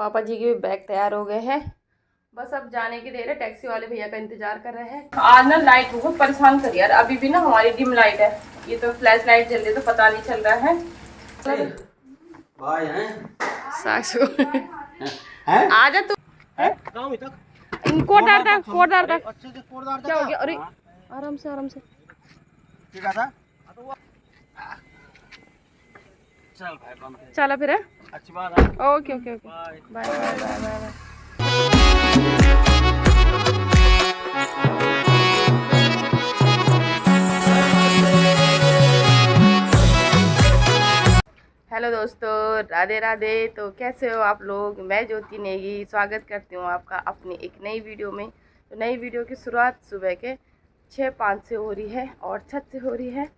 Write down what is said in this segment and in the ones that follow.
पापा जी के भी बैग तैयार हो गए हैं, बस अब जाने की देर है। टैक्सी वाले भैया का इंतजार कर रहे हैं। आज ना लाइट बहुत परेशान कर यार, अभी भी ना हमारी डिम लाइट है, ये तो फ्लैश लाइट जल रही तो पता नहीं चल रहा है। भाई हैं सासू हैं आ जा तू कोटदार तक अच्छे से कोड़दार क्या हो गया? अरे आराम से ठीक है था चल भाई बंद कर चला फिर है। अच्छी बात है okay okay okay bye bye bye bye. Hello दोस्तों, राधे राधे। तो कैसे हो आप लोग? मैं ज्योति नेगी स्वागत करती हूँ आपका अपनी एक नई वीडियो में। तो नई वीडियो की शुरुआत सुबह के 6:05 से हो रही है और छत से हो रही है।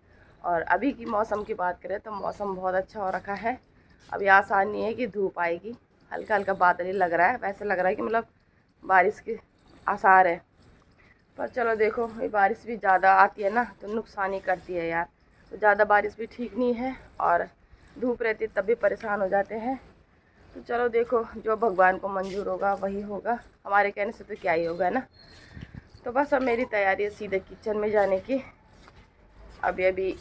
और अभी की मौसम की बात करें तो मौसम बहुत अच्छा हो रखा है। अभी आसार नहीं है कि धूप आएगी, हल्का हल्का बादल ही लग रहा है। वैसे लग रहा है कि मतलब बारिश के आसार है, पर चलो देखो, ये बारिश भी ज़्यादा आती है ना तो नुकसान ही करती है यार। तो ज़्यादा बारिश भी ठीक नहीं है और धूप रहती तब भी परेशान हो जाते हैं। तो चलो देखो, जो भगवान को मंजूर होगा वही होगा, हमारे कहने से तो क्या ही होगा ना। तो बस अब मेरी तैयारी है सीधे किचन में जाने की। अभी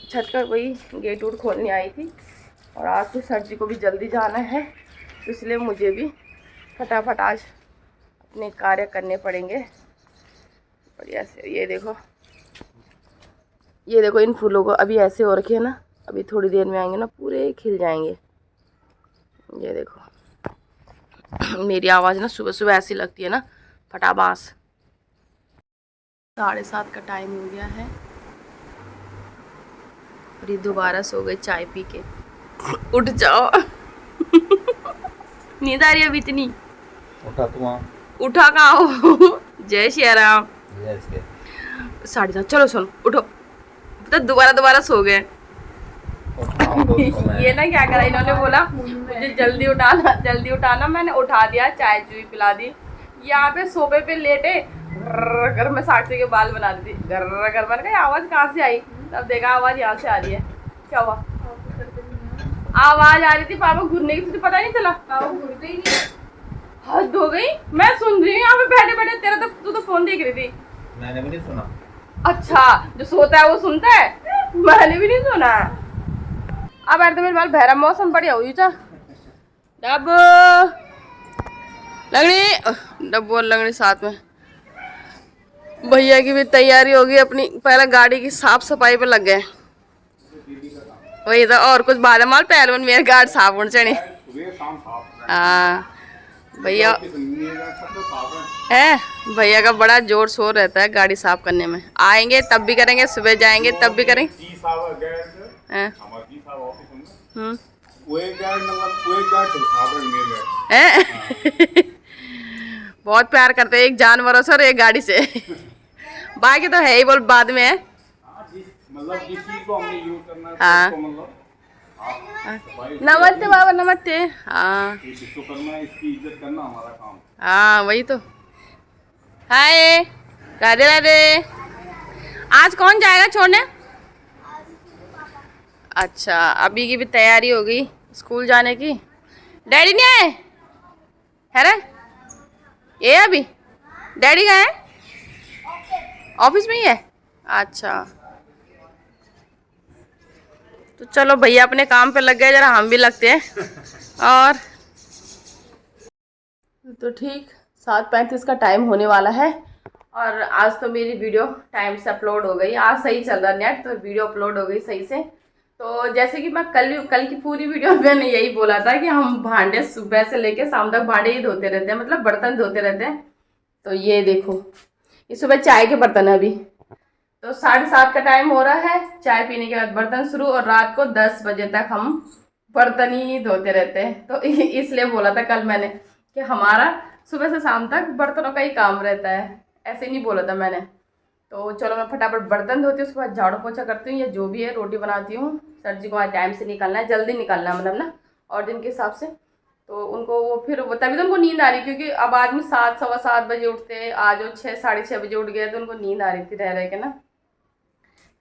छत का वही गेट वूट खोलने आई थी और आज तो सर जी को भी जल्दी जाना है, तो इसलिए मुझे भी फटाफट आज अपने कार्य करने पड़ेंगे बढ़िया से। ये देखो इन फूलों को अभी ऐसे हो रखे है ना, अभी थोड़ी देर में आएंगे ना पूरे खिल जाएंगे। ये देखो मेरी आवाज़ ना सुबह सुबह ऐसी लगती है ना फटाबास। 7:30 का टाइम हो गया है और ये दोबारा सो गई चाय पी के। उठ जाओ नींद आ रही है अभी इतनी? उठा तू उठा कहाँ हो जय श्री राम। 7:30 चलो सुन उठो, तो दोबारा सो गए। ये ना क्या करा, इन्होंने बोला मुझे जल्दी उठाना, मैंने उठा दिया, चाय चुई पिला दी। यहाँ पे सोफे पे लेटे घर में साक्षी के बाल बना दी थी। घर मैंने कहा आवाज़ कहाँ से आई, तब देखा आवाज़ यहाँ से आ रही है। क्या हुआ? आवाज़ आ रही थी पापा घूरने की, तुझे पता नहीं चला? पापा घूरते ही नहीं, हद हो गई। मैं सुन रही हूँ यहाँ पे बैठे बैठे, तेरा तो तू तो फोन देख रही थी। मैंने भी नहीं सुना। अच्छा, जो सोता है वो सुनता है, मैंने भी नहीं सुना। अब यार तो मेरे बाल भैरा मौसम बढ़िया हुई था। डब लगनी साथ में। भैया की भी तैयारी होगी अपनी, पहले गाड़ी की साफ सफाई पे लग गए। वही तो, और कुछ बाद माल पहलवान मेरे गाड़ी साफ होने चढ़ी। हाँ भैया है, भैया का बड़ा जोर शोर रहता है गाड़ी साफ करने में। आएंगे तब भी करेंगे, सुबह जाएंगे तब भी करेंगे। बहुत प्यार करते हैं एक जानवरों से और एक गाड़ी से बाकी तो है ही, बोल बाद में है। हाँ नमस्ते बाबा, नमस्ते। हाँ इसकी इज्जत करना हमारा काम। हाँ वही तो। हाय राधे राधे। आज कौन जाएगा छोड़ने? अच्छा, अभी की भी तैयारी हो गई स्कूल जाने की। डैडी नहीं आए है रे? ये अभी डैडी कहाँ है? ऑफिस में ही है। अच्छा, तो चलो भैया अपने काम पे लग गए, जरा हम भी लगते हैं। और तो ठीक 7:35 का टाइम होने वाला है और आज तो मेरी वीडियो टाइम से अपलोड हो गई। आज सही चल रहा नेट, तो वीडियो अपलोड हो गई सही से। तो जैसे कि मैं कल की पूरी वीडियो में मैंने यही बोला था कि हम भांडे सुबह से लेके शाम तक भांडे ही धोते रहते हैं, मतलब बर्तन धोते रहते हैं। तो ये देखो, ये सुबह चाय के बर्तन है। अभी तो 7:30 का टाइम हो रहा है, चाय पीने के बाद बर्तन शुरू, और रात को 10 बजे तक हम बर्तन ही धोते रहते हैं। तो इसलिए बोला था कल मैंने कि हमारा सुबह से शाम तक बर्तनों का ही काम रहता है, ऐसे नहीं बोला था मैंने। तो चलो मैं फटाफट बर्तन धोती हूँ, उसके बाद झाड़ू पोछा करती हूँ, या जो भी है रोटी बनाती हूँ। सर जी को आज टाइम से निकलना है, जल्दी निकलना है मतलब ना, और दिन के हिसाब से। तो उनको वो फिर तभी तो उनको नींद आ रही, क्योंकि अब आदमी 7 सवा 7 बजे उठते हैं, आज वो 6 साढ़े 6 बजे उठ गए, तो उनको नींद आ रही थी रह के ना,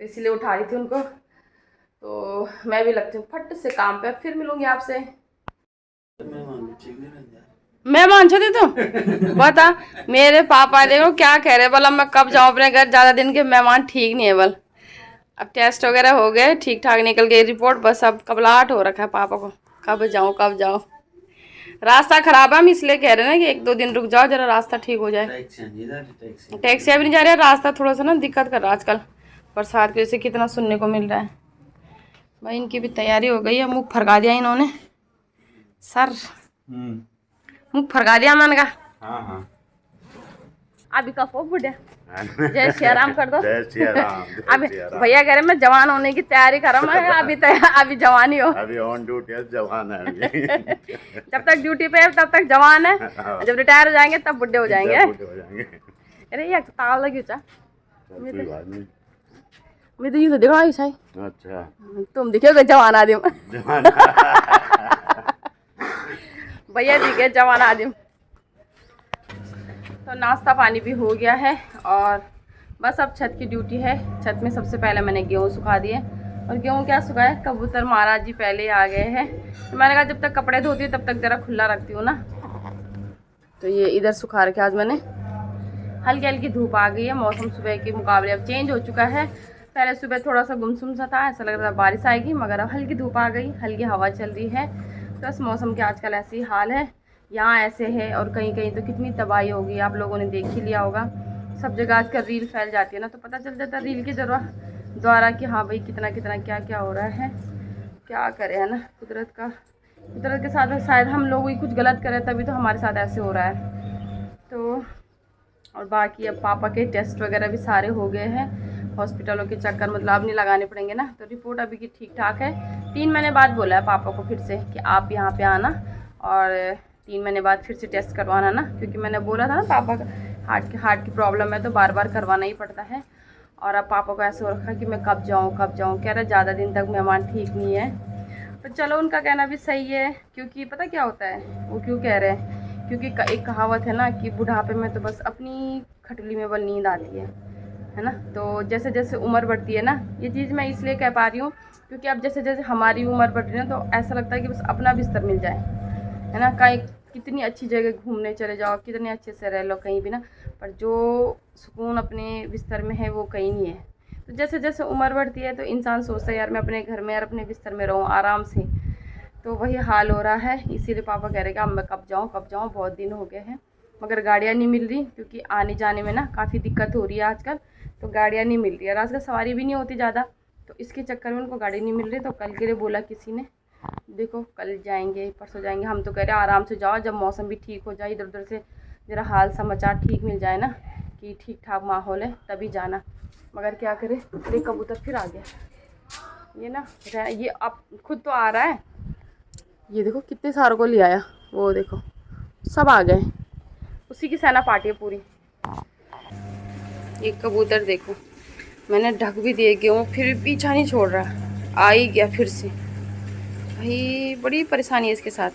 तो इसीलिए उठा रही थी उनको। तो मैं भी लगती हूँ फट से काम पे, फिर मिलूंगी आपसे। मेहमान छो तो बता। मेरे पापा देखो क्या कह रहे, बोला मैं कब जाऊं अपने घर, ज्यादा दिन के मेहमान ठीक नहीं है बल। अब टेस्ट वगैरह हो गए, ठीक ठाक निकल गई रिपोर्ट, बस अब घबराहट हो रखा है पापा को, कब जाऊं कब जाऊं। रास्ता खराब है, हम इसलिए कह रहे हैं ना कि 1-2 दिन रुक जाओ, जरा रास्ता ठीक हो जाए। टैक्सी भी नहीं जा रही है, रास्ता थोड़ा सा ना दिक्कत कर रहा है आजकल, बरसात की वजह से कितना सुनने को मिल रहा है। भाई इनकी भी तैयारी हो गई है, मुँह फरका दिया इन्होंने सर, मुँह फरका दिया मैंने कहा। हाँ हाँ अभी कहो बुढ़े जय श्री राम कर दो। जय श्री राम। अभी भैया कह रहे मैं जवान होने की तैयारी कर रहा हूँ, अभी जवान ही हो। अभी ऑन ड्यूटी है, जवान है अभी। जब तक ड्यूटी पे है तब तक जवान है, जब रिटायर हो जाएंगे तब बुढ़े हो जाएंगे। अरे ये ताल लगी चा मैं तो यूँ तो देखो आई साई। अच्छा तुम दिखोगे जवान आदिम। भैया दिखे जवान आदिम। तो नाश्ता पानी भी हो गया है और बस अब छत की ड्यूटी है। छत में सबसे पहले मैंने गेहूँ सुखा दिए, और गेहूँ क्या सुखाए, कबूतर महाराज जी पहले ही आ गए हैं। तो मैंने कहा जब तक कपड़े धोती हूँ तब तक ज़रा खुला रखती हूँ ना। तो ये इधर सुखा रखे आज मैंने। हल्की हल्की धूप आ गई है, मौसम सुबह के मुकाबले अब चेंज हो चुका है। पहले सुबह थोड़ा सा गुमसुम सा था, ऐसा लग रहा था बारिश आएगी, मगर अब हल्की धूप आ गई, हल्की हवा चल रही है। तो इस मौसम के आजकल ऐसे ही हाल है, यहाँ ऐसे है और कहीं कहीं तो कितनी तबाही होगी, आप लोगों ने देख ही लिया होगा। सब जगह आजकल रील फैल जाती है ना, तो पता चल जाता है रील के द्वारा कि हाँ भाई कितना कितना क्या क्या हो रहा है। क्या करें है ना, कुदरत के साथ शायद हम लोग ही कुछ गलत करें तभी तो हमारे साथ ऐसे हो रहा है। तो और बाकी अब पापा के टेस्ट वगैरह भी सारे हो गए हैं, हॉस्पिटलों के चक्कर मतलब अब नहीं लगाने पड़ेंगे ना। तो रिपोर्ट अभी की ठीक ठाक है। 3 महीने बाद बोला है पापा को फिर से कि आप यहाँ पे आना और 3 महीने बाद फिर से टेस्ट करवाना ना, क्योंकि मैंने बोला था ना पापा का हार्ट की प्रॉब्लम है तो बार बार करवाना ही पड़ता है। और अब पापा को ऐसे हो रखा कि मैं कब जाऊँ कह रहे ज़्यादा दिन तक मेहमान ठीक नहीं है। तो चलो उनका कहना भी सही है, क्योंकि पता क्या होता है वो क्यों कह रहे हैं, क्योंकि एक कहावत है ना कि बुढ़ापे में तो बस अपनी खटली में बल नींद आती है ना। तो जैसे जैसे उम्र बढ़ती है ना, ये चीज़ मैं इसलिए कह पा रही हूँ क्योंकि अब जैसे जैसे हमारी उम्र बढ़ रही है तो ऐसा लगता है कि बस अपना बिस्तर मिल जाए, है ना। कहीं कितनी अच्छी जगह घूमने चले जाओ, कितने अच्छे से रह लो कहीं भी ना, पर जो सुकून अपने बिस्तर में है वो कहीं नहीं है। तो जैसे जैसे उम्र बढ़ती है तो इंसान सोचता है यार मैं अपने घर में यार अपने बिस्तर में रहूँ आराम से। तो वही हाल हो रहा है, इसीलिए पापा कह रहे कि अब मैं कब जाऊँ, बहुत दिन हो गए हैं, मगर गाड़ियाँ नहीं मिल रही, क्योंकि आने जाने में ना काफ़ी दिक्कत हो रही है आजकल। तो गाड़ियाँ नहीं मिल रही है, आजकल सवारी भी नहीं होती ज़्यादा, तो इसके चक्कर में उनको गाड़ी नहीं मिल रही। तो कल के लिए बोला किसी ने, देखो कल जाएंगे परसों जाएंगे। हम तो कह रहे हैं आराम से जाओ, जब मौसम भी ठीक हो जाए, इधर उधर से ज़रा हाल समाचार ठीक मिल जाए ना कि ठीक ठाक माहौल है तभी जाना। मगर क्या करें, एक कबूतर फिर आ गया ये ना, ये अब खुद तो आ रहा है, ये देखो कितने सारों को ले आया, वो देखो सब आ गए, उसी की सेना पार्टी है पूरी। एक कबूतर देखो मैंने ढक भी दिए गेहूँ, फिर पीछा नहीं छोड़ रहा, आ ही गया फिर से। भाई बड़ी परेशानी है इसके साथ।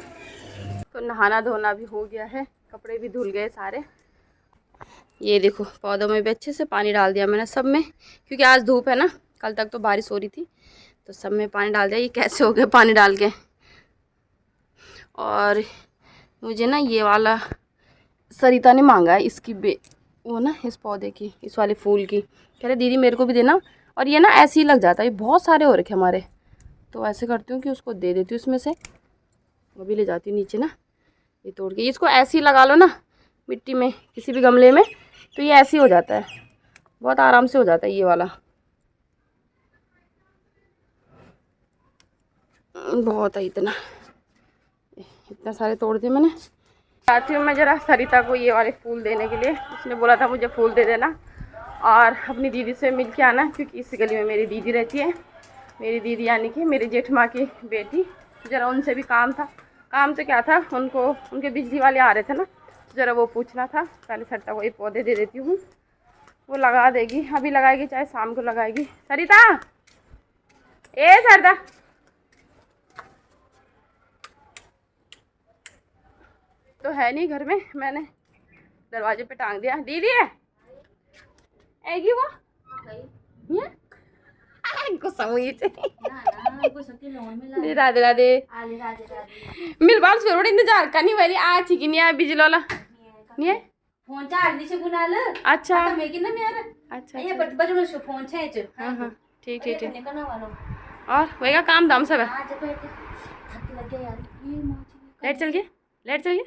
तो नहाना धोना भी हो गया है, कपड़े भी धुल गए सारे। ये देखो पौधों में भी अच्छे से पानी डाल दिया मैंने सब में, क्योंकि आज धूप है ना, कल तक तो बारिश हो रही थी, तो सब में पानी डाल दिया। ये कैसे हो गए पानी डाल के। और मुझे ना ये वाला सरिता ने मांगा है, इसकी वो ना इस पौधे की, इस वाले फूल की, कह रहे दीदी मेरे को भी देना। और ये ना ऐसे ही लग जाता है, ये बहुत सारे हो रखे हमारे, तो ऐसे करती हूँ कि उसको दे देती हूँ इसमें से, वो भी ले जाती हूँ नीचे ना, ये तोड़ के। इसको ऐसे ही लगा लो ना मिट्टी में किसी भी गमले में, तो ये ऐसे ही हो जाता है, बहुत आराम से हो जाता है ये वाला। बहुत है, इतना सारे तोड़ दिए मैंने। चाहती हूँ मैं ज़रा सरिता को ये वाले फूल देने के लिए, उसने बोला था मुझे फूल दे देना और अपनी दीदी से मिल के आना, क्योंकि इस गली में मेरी दीदी रहती है, मेरी दीदी यानी कि मेरी जेठ माँ की बेटी। ज़रा उनसे भी काम था, काम तो क्या था, उनको उनके बिजली वाले आ रहे थे ना, तो ज़रा वो पूछना था। पहले सरिता को ये पौधे दे देती हूँ, वो लगा देगी, अभी लगाएगी चाहे शाम को लगाएगी। सरिता, ए सरिता, तो है नहीं घर में, मैंने दरवाजे पे टांग दिया। दीदी है आएगी वो ये गुस्सा हुई दी राधे राधे मेरे बाल फिर इंतजार करनी वाली आज ही कि नहीं आया बिजली वाला नहीं है फोन चार्ज से कुणाल अच्छा आता मैं कि ना मेरा अच्छा ये बजनो से फोन छे च हाँ हाँ ठीक ठीक ठीक करना वाला और वही का काम धाम सब है आज तो थक लग गया यार ये लाइट चल गई लाइट चल गई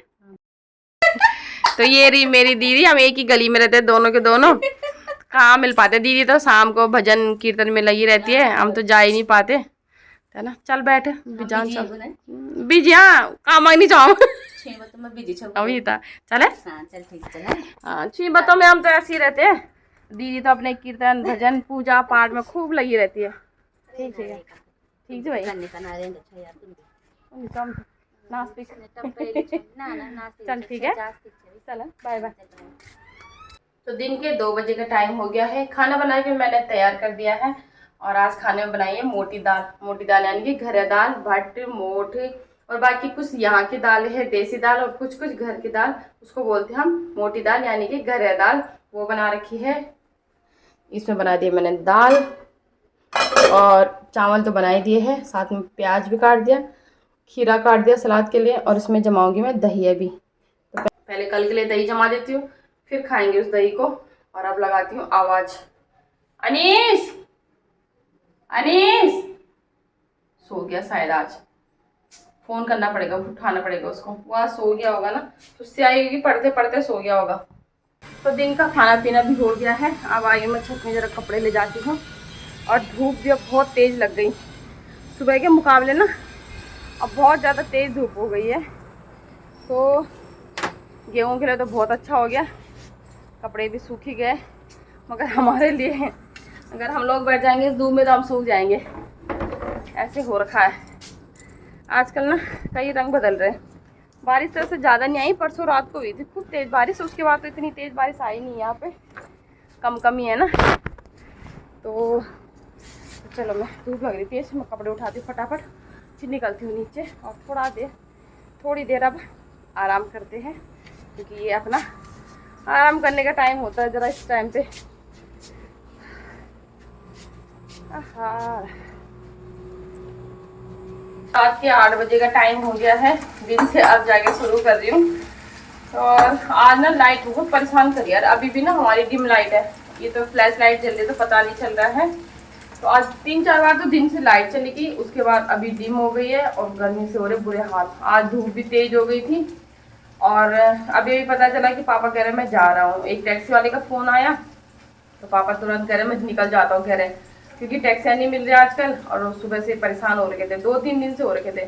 तो ये रही मेरी दीदी हम एक ही गली में रहते हैं दोनों के दोनों कहाँ मिल पाते दीदी तो शाम को भजन कीर्तन में लगी रहती है हम तो जा ही नहीं पाते है ना चल बैठ बिजान चल बिजी हाँ काम नहीं जाओ तो मैं बिजी छौ अभी था चले हां चल ठीक चले हाँ 6 बतों में हम तो ऐसे ही रहते हैं दीदी तो अपने कीर्तन भजन पूजा पाठ में खूब लगी रहती है ठीक है ठीक है भाई करने का ना रे अच्छा यार तुम नास्तिक ना ना नास्ते चल ठीक है चल बाय बाय तो दिन के 2 बजे का टाइम हो गया है खाना बना के मैंने तैयार कर दिया है और आज खाने में बनाई है मोटी दाल यानी कि घर दाल भट्ट मोठ और बाकी कुछ यहाँ की दाल है देसी दाल और कुछ कुछ घर की दाल उसको बोलते हैं हम मोटी दाल यानी कि घर दाल वो बना रखी है इसमें बना दिया मैंने दाल और चावल तो बना ही दिए हैं साथ में प्याज भी काट दिया खीरा काट दिया सलाद के लिए और इसमें जमाऊंगी मैं दही अभी तो पहले कल के लिए दही जमा देती हूँ फिर खाएंगे उस दही को और अब लगाती हूँ आवाज अनीस अनीस सो गया शायद आज फोन करना पड़ेगा उठाना पड़ेगा उसको वह सो गया होगा ना तो उससे आएगी पढ़ते पढ़ते सो गया होगा तो दिन का खाना पीना भी हो गया है अब आइए मैं छत में जरा कपड़े ले जाती हूँ और धूप भी अब बहुत तेज़ लग गई सुबह के मुकाबले ना अब बहुत ज़्यादा तेज़ धूप हो गई है तो गेहूँ के लिए तो बहुत अच्छा हो गया कपड़े भी सूख ही गए मगर हमारे लिए अगर हम लोग बैठ जाएंगे इस धूप में तो हम सूख जाएंगे ऐसे हो रखा है आजकल ना कई रंग बदल रहे हैं बारिश तो ऐसे ज़्यादा नहीं आई परसों रात को हुई थी खूब तेज़ बारिश उसके बाद तो इतनी तेज़ बारिश आई नहीं यहाँ पे कम कम ही है ना तो चलो मैं धूप लग रही थी मैं कपड़े उठाती हूँ फटाफट फिर निकलती हूँ नीचे और थोड़ी देर अब आराम करते हैं क्योंकि ये अपना आराम करने का टाइम होता है ज़रा इस टाइम पे रात के 8 बजे का टाइम हो गया है दिन से अब जाके शुरू कर रही हूँ और आज ना लाइट बहुत परेशान करी यार अभी भी ना हमारी डिम लाइट है ये तो फ्लैश लाइट जल रही है तो पता नहीं चल रहा है तो आज 3-4 बार तो दिन से लाइट चली गई उसके बाद अभी डिम हो गई है और गर्मी से हो रहे बुरे हाल आज धूप भी तेज हो गई थी और अभी पता चला कि पापा कह रहे मैं जा रहा हूँ एक टैक्सी वाले का फ़ोन आया तो पापा तुरंत कह रहे मैं निकल जाता हूँ कह रहे क्योंकि टैक्सियाँ नहीं मिल रही आजकल और सुबह से परेशान हो रखे थे 2-3 दिन से हो रखे थे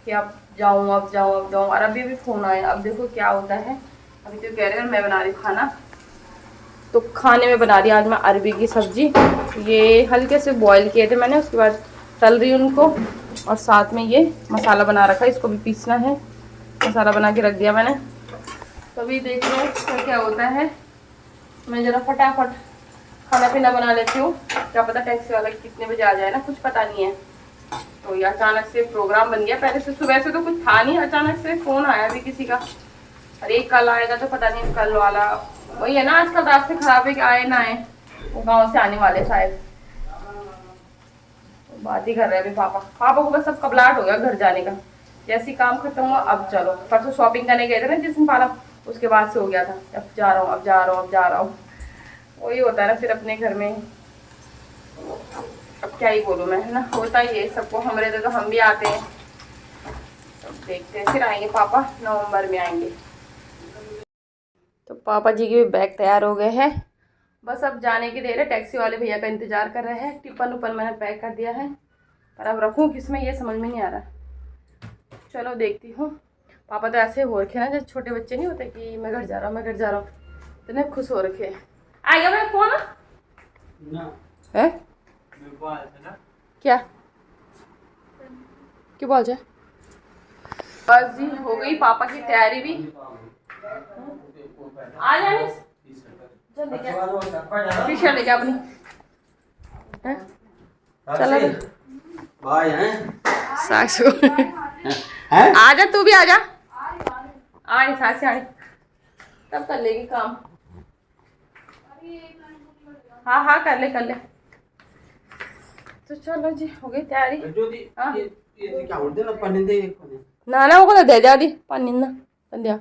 कि अब जाऊँ और अभी भी फ़ोन आया अब देखो क्या होता है अभी तो कह रहे हैं मैं बना रही खाना तो खाने में बना रही आज मैं अरबी की सब्ज़ी ये हल्के से बॉईल किए थे मैंने उसके बाद तल रही उनको और साथ में ये मसाला बना रखा है इसको भी पीसना है मसाला बना के रख दिया मैंने तो अभी देख रहे हैं क्या होता है मैं ज़रा फटाफट खाना पीना बना लेती हूँ क्या पता टैक्सी वाला कितने बजे आ जाए ना कुछ पता नहीं है तो ये अचानक से प्रोग्राम बन गया पहले से सुबह से तो कुछ था नहीं अचानक से फ़ोन आया भी किसी का अरे कल आएगा तो पता नहीं कल वाला वही है ना आजकल रास्ते खराब है कि आए ना आए वो गाँव से आने वाले शायद तो बात ही कर रहे हैं अभी पापा को बस सब कबलाहट हो गया घर जाने का जैसे ही काम खत्म हुआ अब चलो परसों शॉपिंग करने गए थे ना जिस दिन पाला उसके बाद से हो गया था अब जा रहा हूँ वही होता है ना फिर अपने घर में अब क्या ही बोलूँ मैं है ना होता ही है सबको हम रहते तो हम भी आते हैं तो देखते हैं फिर आएंगे पापा नवंबर में आएंगे तो पापा जी के भी बैग तैयार हो गए हैं बस अब जाने की देर है टैक्सी वाले भैया का इंतज़ार कर रहे हैं टिफिन उफन मैंने पैक कर दिया है पर अब रखूँ किसमें ये समझ में नहीं आ रहा चलो देखती हूँ पापा तो ऐसे हो रखे ना जैसे छोटे बच्चे नहीं होते कि मैं घर जा रहा हूँ इतने खुश हो रखे हैं आ गया मेरा फोन है क्या क्यों बोल जाए बस जी हो गई पापा की तैयारी भी आ जाने टी शर्ट लेके अपनी चलो भाई हैं सासू आ जा तू भी आ जा आनी सासी आनी तब कर लेगी काम हाँ कर ले तो चलो जी, हो गई तैयारी। ज्योति हाँ। ये क्या बोलते हैं ना, पन्ने दे एक पन्ने। ना ना, वो को दे दिया दी पानी ना दिया।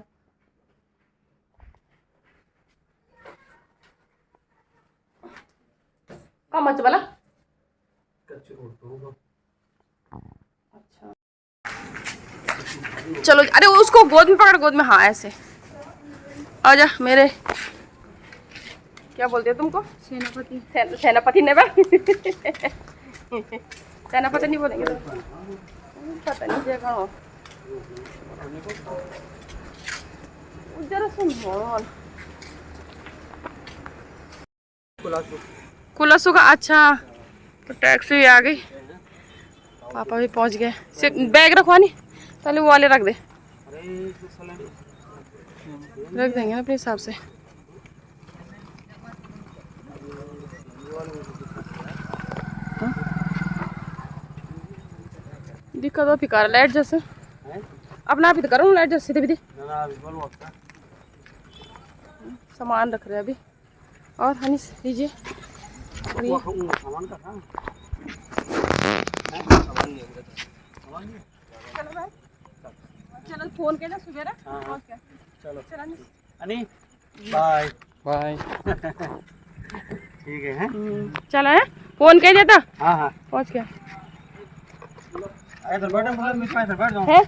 कम मच वाला। कच्चे रोड अच्छा चलो, अरे उसको गोद में पकड़, गोद में, हाँ ऐसे। आजा मेरे, क्या बोलते हो तुमको? सेनापति। सेनापति ने बा सेनापति नहीं बोलेंगे तो पता नहीं जगह हो उधर सुन मोल कुलसू का। अच्छा तो टैक्सी आ गई, पापा भी पहुंच गए। बैग रखवा नहीं, पहले वो वाले रख दे, रख देंगे ना अपने हिसाब से। दिक्कत हो फिकार लाइट जैसे अपना आप ही तो करूँ, लाइट जैसे भी सामान रख रहे हैं अभी। और हनीस लीजिए, चलो फोन के ना सुबह चलो अनी बाय बाय ठीक है। चला है, फोन कह देता। हाँ हाँ पहुंच गया इधर बैठो, मतलब बीच में इधर बैठ जाओ। है।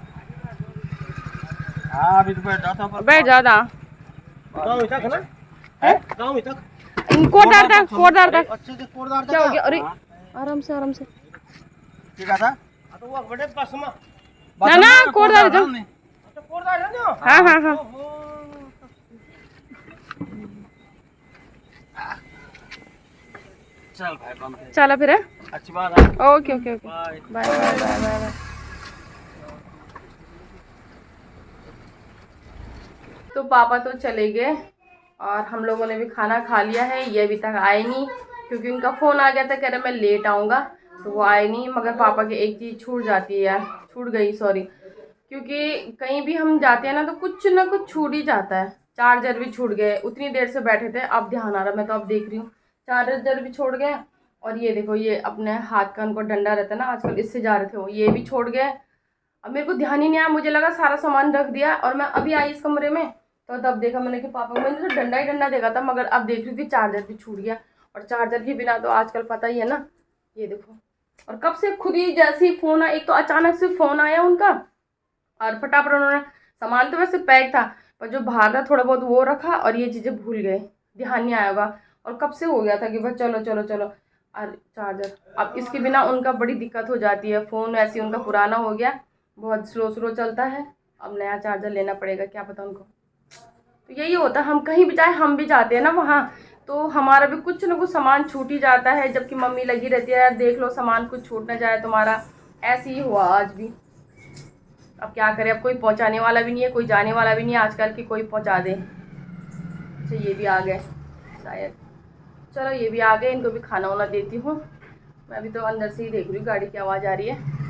हाँ अभी तो बैठ जाता हूँ। बैठ जाता गाँव तक है ना, है गाँव तक। कोटदार तक, कोटदार तक। अच्छे से कोटदार तक। क्या हो गया? अरे आराम से, आराम से। ठीक है था तो वो बड़े पास में ना ना, कोटदार जा। तो कोटदार है ना। हाँ हाँ हाँ। चल भाई बंद कर। चलो फिर है। अच्छी बात है। Okay okay okay, bye bye bye bye bye. तो पापा तो चले गए और हम लोगों ने भी खाना खा लिया है। ये अभी तक आए नहीं क्योंकि उनका फ़ोन आ गया था, कह रहे मैं लेट आऊँगा, तो वो आए नहीं। मगर पापा की एक चीज़ छूट जाती है यार, छूट गई सॉरी, क्योंकि कहीं भी हम जाते हैं ना तो कुछ ना कुछ छूट ही जाता है। चार्जर भी छूट गए, उतनी देर से बैठे थे, अब ध्यान आ रहा, मैं तो अब देख रही हूँ चार्जर भी छोड़ गए। और ये देखो, ये अपने हाथ का उनको डंडा रहता है ना आजकल, इससे जा रहे थे वो, ये भी छोड़ गए। अब मेरे को ध्यान ही नहीं आया, मुझे लगा सारा सामान रख दिया और मैं अभी आई इस कमरे में, तो तब देखा मैंने कि पापा, मैंने तो डंडा ही डंडा देखा था, मगर अब देख रही थी चार्जर भी छूट गया। और चार्जर के बिना तो आजकल पता ही है ना, ये देखो। और कब से खुद ही जैसे ही फ़ोन आया, एक तो अचानक से फ़ोन आया उनका और फटाफट उन्होंने, सामान तो वैसे पैक था पर जो बाहर था थोड़ा बहुत वो रखा और ये चीज़ें भूल गए, ध्यान नहीं आया होगा। और कब से हो गया था कि बस चलो चलो चलो। और चार्जर, अब इसके बिना उनका बड़ी दिक्कत हो जाती है। फ़ोन वैसे उनका पुराना हो गया, बहुत स्लो स्लो चलता है, अब नया चार्जर लेना पड़ेगा, क्या पता उनको। तो यही होता है, हम कहीं भी जाए, हम भी जाते हैं ना वहाँ, तो हमारा भी कुछ ना कुछ सामान छूट ही जाता है, जबकि मम्मी लगी रहती है यार देख लो सामान कुछ छूट ना जाए तुम्हारा। ऐसे ही हुआ आज भी। अब क्या करें, अब कोई पहुँचाने वाला भी नहीं है, कोई जाने वाला भी नहीं है आजकल कि कोई पहुँचा दे। अच्छा ये भी आ गए शायद, चलो ये भी आ गए, इनको भी खाना वाना देती हूँ। मैं अभी तो अंदर से ही देख रही हूँ गाड़ी की आवाज़ आ रही है।